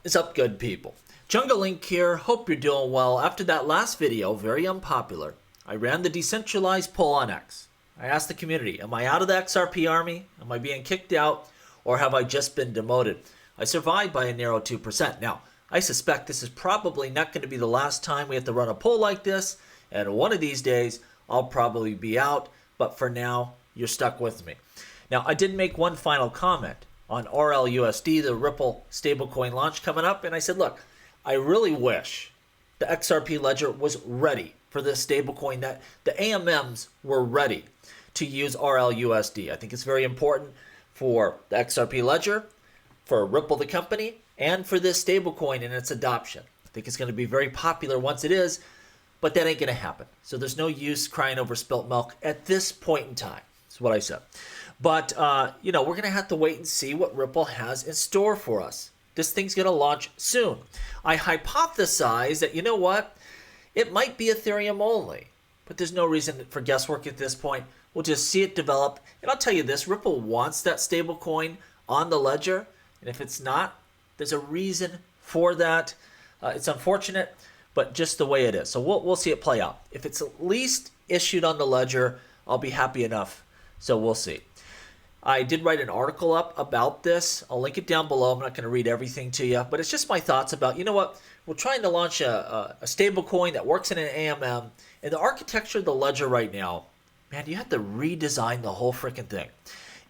is up, good people? Jungle Link here. Hope you're doing well. After that last video, very unpopular, I ran the decentralized poll on X. I asked the community, am I out of the XRP army? Am I being kicked out? Or have I just been demoted? I survived by a narrow 2%. Now, I suspect this is probably not going to be the last time we have to run a poll like this. And one of these days, I'll probably be out. But for now, you're stuck with me. Now, I did make one final comment on RLUSD, the Ripple stablecoin launch coming up. And I said, look, I really wish the XRP ledger was ready for this stablecoin, that the AMMs were ready to use RLUSD. I think it's very important for the XRP ledger, for Ripple the company, and for this stablecoin and its adoption. I think it's going to be very popular once it is, but that ain't going to happen. So there's no use crying over spilt milk at this point in time. That's what I said. But, we're going to have to wait and see what Ripple has in store for us. This thing's going to launch soon. I hypothesize that, you know what? It might be Ethereum only, but there's no reason for guesswork at this point. We'll just see it develop. And I'll tell you this, Ripple wants that stablecoin on the ledger. And if it's not, there's a reason for that. It's unfortunate, but just the way it is. So we'll see it play out. If it's at least issued on the ledger, I'll be happy enough. So we'll see. I did write an article up about this. I'll link it down below. I'm not going to read everything to you, but it's just my thoughts about, you know what? We're trying to launch a stable coin that works in an AMM. And the architecture of the ledger right now, man, you have to redesign the whole freaking thing.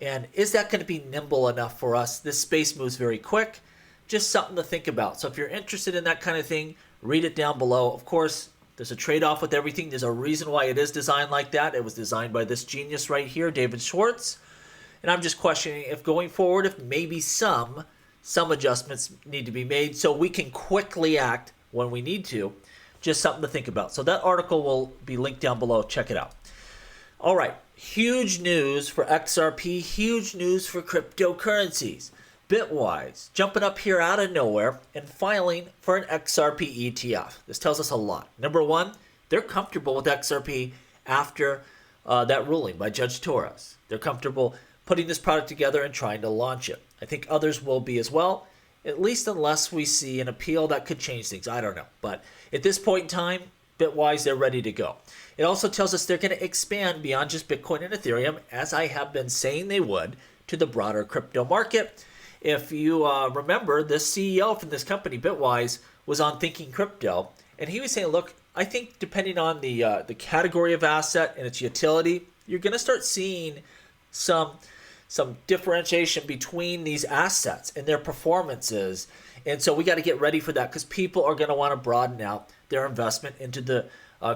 And is that going to be nimble enough for us? This space moves very quick. Just something to think about. So if you're interested in that kind of thing, read it down below. Of course, there's a trade-off with everything. There's a reason why it is designed like that. It was designed by this genius right here, David Schwartz. And I'm just questioning if going forward, if maybe some adjustments need to be made so we can quickly act when we need to. Just something to think about. So that article will be linked down below. Check it out. All right. Huge news for XRP. Huge news for cryptocurrencies. Bitwise jumping up here out of nowhere and filing for an XRP ETF. This tells us a lot. Number one, they're comfortable with XRP after that ruling by Judge Torres. They're comfortable putting this product together and trying to launch it. I think others will be as well, at least unless we see an appeal that could change things. I don't know. But at this point in time, Bitwise, they're ready to go. It also tells us they're going to expand beyond just Bitcoin and Ethereum, as I have been saying they would, to the broader crypto market. If you remember, the CEO from this company, Bitwise, was on Thinking Crypto, and he was saying, look, I think depending on the category of asset and its utility, you're going to start seeing some differentiation between these assets and their performances. And so we got to get ready for that because people are going to want to broaden out their investment into the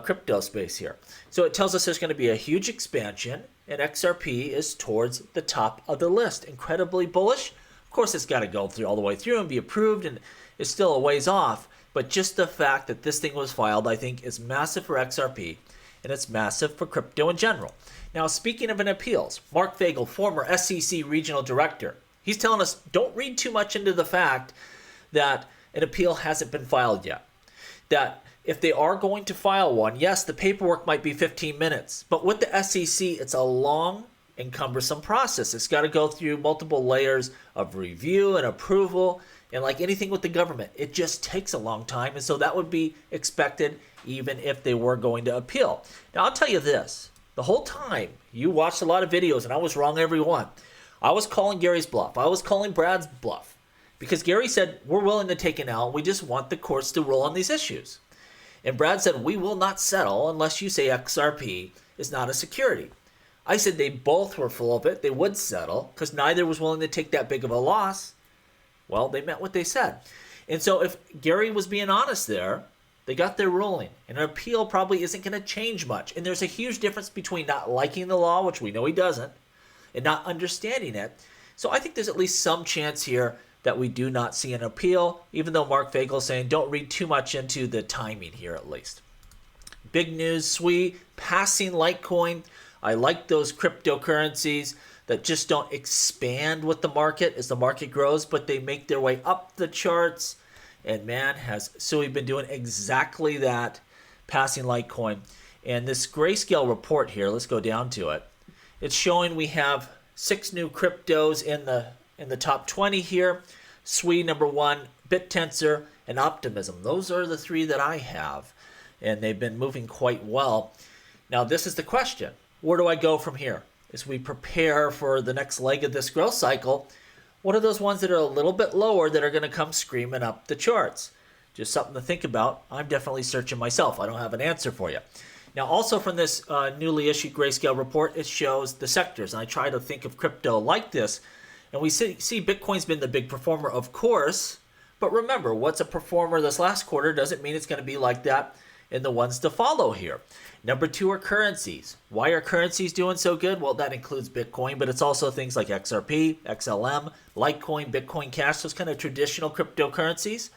crypto space here. So it tells us there's going to be a huge expansion, and XRP is towards the top of the list. Incredibly bullish. Of course, it's got to go through all the way through and be approved, and it's still a ways off. But just the fact that this thing was filed, I think, is massive for XRP, and it's massive for crypto in general. Now, speaking of an appeals, Mark Fagel, former SEC regional director, he's telling us don't read too much into the fact that an appeal hasn't been filed yet. That if they are going to file one, yes, the paperwork might be 15 minutes, but with the SEC, it's a long and cumbersome process. It's got to go through multiple layers of review and approval, and like anything with the government, it just takes a long time, and so that would be expected even if they were going to appeal. Now, I'll tell you this. The whole time, you watched a lot of videos, and I was wrong every one. I was calling Gary's bluff. I was calling Brad's bluff. Because Gary said, we're willing to take an L. We just want the courts to rule on these issues. And Brad said, we will not settle unless you say XRP is not a security. I said they both were full of it. They would settle because neither was willing to take that big of a loss. Well, they meant what they said. And so if Gary was being honest there, they got their ruling. And an appeal probably isn't going to change much. And there's a huge difference between not liking the law, which we know he doesn't, and not understanding it. So I think there's at least some chance here that we do not see an appeal, even though Mark Fagel is saying don't read too much into the timing here at least. Big news, SWI passing Litecoin. I like those cryptocurrencies that just don't expand with the market as the market grows, but they make their way up the charts. And man, has SWI been doing exactly that, passing Litecoin. And this Grayscale report here, let's go down to it. It's showing we have 6 new cryptos in the top 20 here. SWE number 1, BitTensor, and Optimism. Those are the 3 that I have, and they've been moving quite well. Now, this is the question. Where do I go from here? As we prepare for the next leg of this growth cycle, what are those ones that are a little bit lower that are going to come screaming up the charts? Just something to think about. I'm definitely searching myself. I don't have an answer for you. Now, also from this newly issued Grayscale report, it shows the sectors. And I try to think of crypto like this. And we see Bitcoin's been the big performer, of course. But remember, what's a performer this last quarter doesn't mean it's going to be like that in the ones to follow here. Number 2 are currencies. Why are currencies doing so good? Well, that includes Bitcoin, but it's also things like XRP, XLM, Litecoin, Bitcoin Cash, those kind of traditional cryptocurrencies.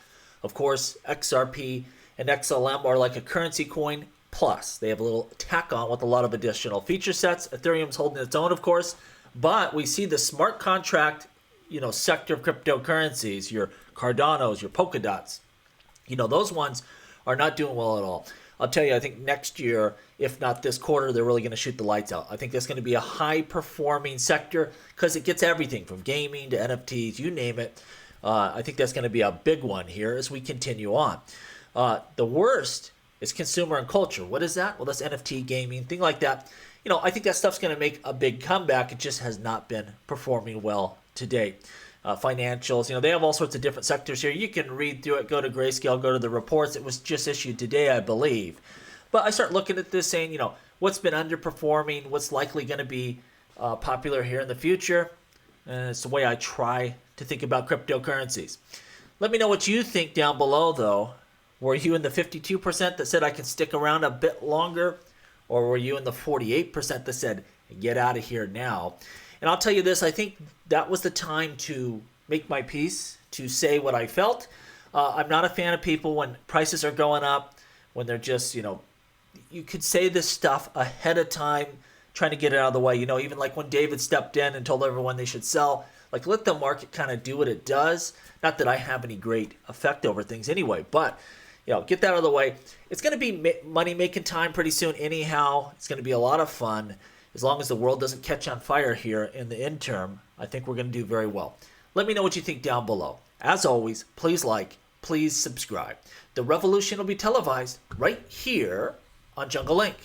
Of course, XRP and XLM are like a currency coin plus. They have a little tack on with a lot of additional feature sets. Ethereum's holding its own, of course, but we see the smart contract, sector of cryptocurrencies, your Cardanos, your Polkadots, those ones are not doing well at all. I'll tell you, I think next year, if not this quarter, they're really going to shoot the lights out. I think that's going to be a high-performing sector because it gets everything from gaming to NFTs, you name it. I think that's going to be a big one here as we continue on. The worst is consumer and culture. What is that? Well, that's NFT, gaming, thing like that. I think that stuff's going to make a big comeback. It just has not been performing well to date. Financials, they have all sorts of different sectors here. You can read through it, go to Grayscale, go to the reports. It was just issued today, I believe. But I start looking at this saying, what's been underperforming, what's likely going to be popular here in the future. And it's the way I try to think about cryptocurrencies. Let me know what you think down below, though. Were you in the 52% that said I can stick around a bit longer? Or were you in the 48% that said, get out of here now? And I'll tell you this, I think that was the time to make my peace, to say what I felt. I'm not a fan of people when prices are going up, when they're just, you could say this stuff ahead of time, trying to get it out of the way. Even like when David stepped in and told everyone they should sell, like let the market kind of do what it does. Not that I have any great effect over things anyway, but get that out of the way. It's going to be money-making time pretty soon anyhow. It's going to be a lot of fun. As long as the world doesn't catch on fire here in the interim, I think we're going to do very well. Let me know what you think down below. As always, please like, please subscribe. The revolution will be televised right here on Jungle Link.